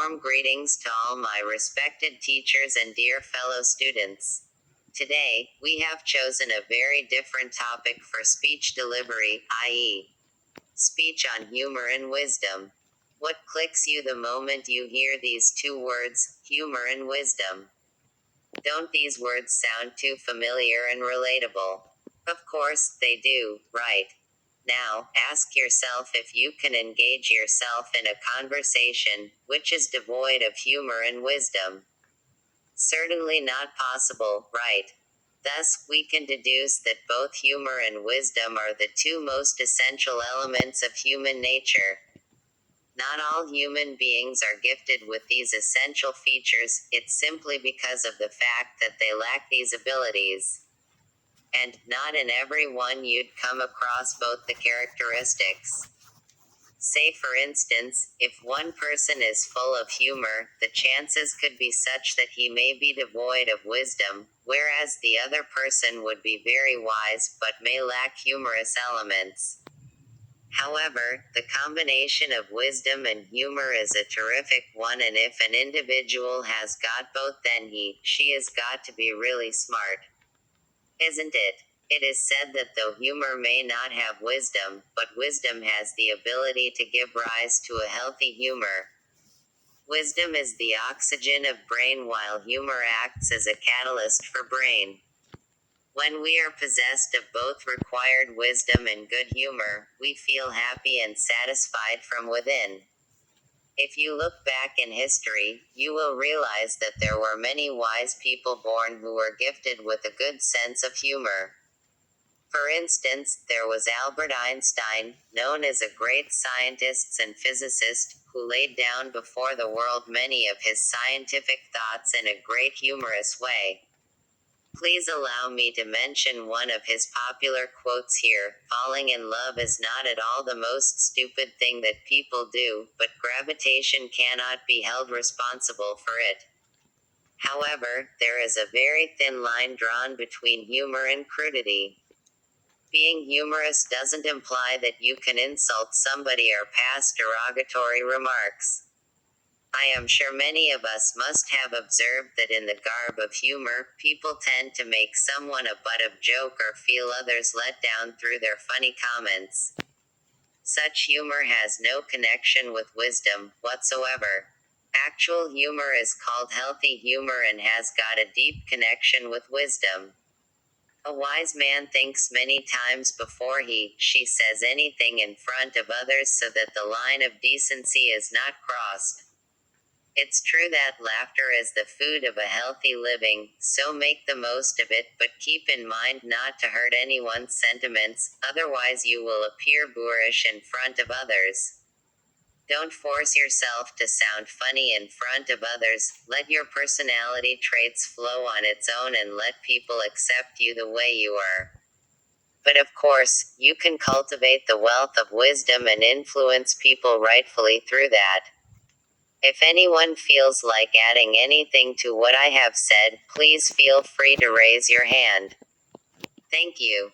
Warm greetings to all my respected teachers and dear fellow students. Today, we have chosen a very different topic for speech delivery, i.e., speech on humor and wisdom. What clicks you the moment you hear these two words, humor and wisdom? Don't these words sound too familiar and relatable? Of course, they do, right? Now, ask yourself if you can engage yourself in a conversation which is devoid of humor and wisdom. Certainly not possible, right? Thus, we can deduce that both humor and wisdom are the two most essential elements of human nature. Not all human beings are gifted with these essential features, it's simply because of the fact that they lack these abilities. And not in every one you'd come across both the characteristics. Say for instance, if one person is full of humor, the chances could be such that he may be devoid of wisdom, whereas the other person would be very wise but may lack humorous elements. However, the combination of wisdom and humor is a terrific one, and if an individual has got both, then she has got to be really smart. Isn't it? It is said that though humor may not have wisdom, but wisdom has the ability to give rise to a healthy humor. Wisdom is the oxygen of brain, while humor acts as a catalyst for brain. When we are possessed of both required wisdom and good humor, we feel happy and satisfied from within. If you look back in history, you will realize that there were many wise people born who were gifted with a good sense of humor. For instance, there was Albert Einstein, known as a great scientist and physicist, who laid down before the world many of his scientific thoughts in a great humorous way. Please allow me to mention one of his popular quotes here: "Falling in love is not at all the most stupid thing that people do, but gravitation cannot be held responsible for it." However, there is a very thin line drawn between humor and crudity. Being humorous doesn't imply that you can insult somebody or pass derogatory remarks. I am sure many of us must have observed that in the garb of humor, people tend to make someone a butt of joke or feel others let down through their funny comments. Such humor has no connection with wisdom whatsoever. Actual humor is called healthy humor and has got a deep connection with wisdom. A wise man thinks many times before she says anything in front of others, so that the line of decency is not crossed. It's true that laughter is the food of a healthy living, so make the most of it, but keep in mind not to hurt anyone's sentiments, otherwise you will appear boorish in front of others. Don't force yourself to sound funny in front of others, let your personality traits flow on its own and let people accept you the way you are. But of course, you can cultivate the wealth of wisdom and influence people rightfully through that. If anyone feels like adding anything to what I have said, please feel free to raise your hand. Thank you.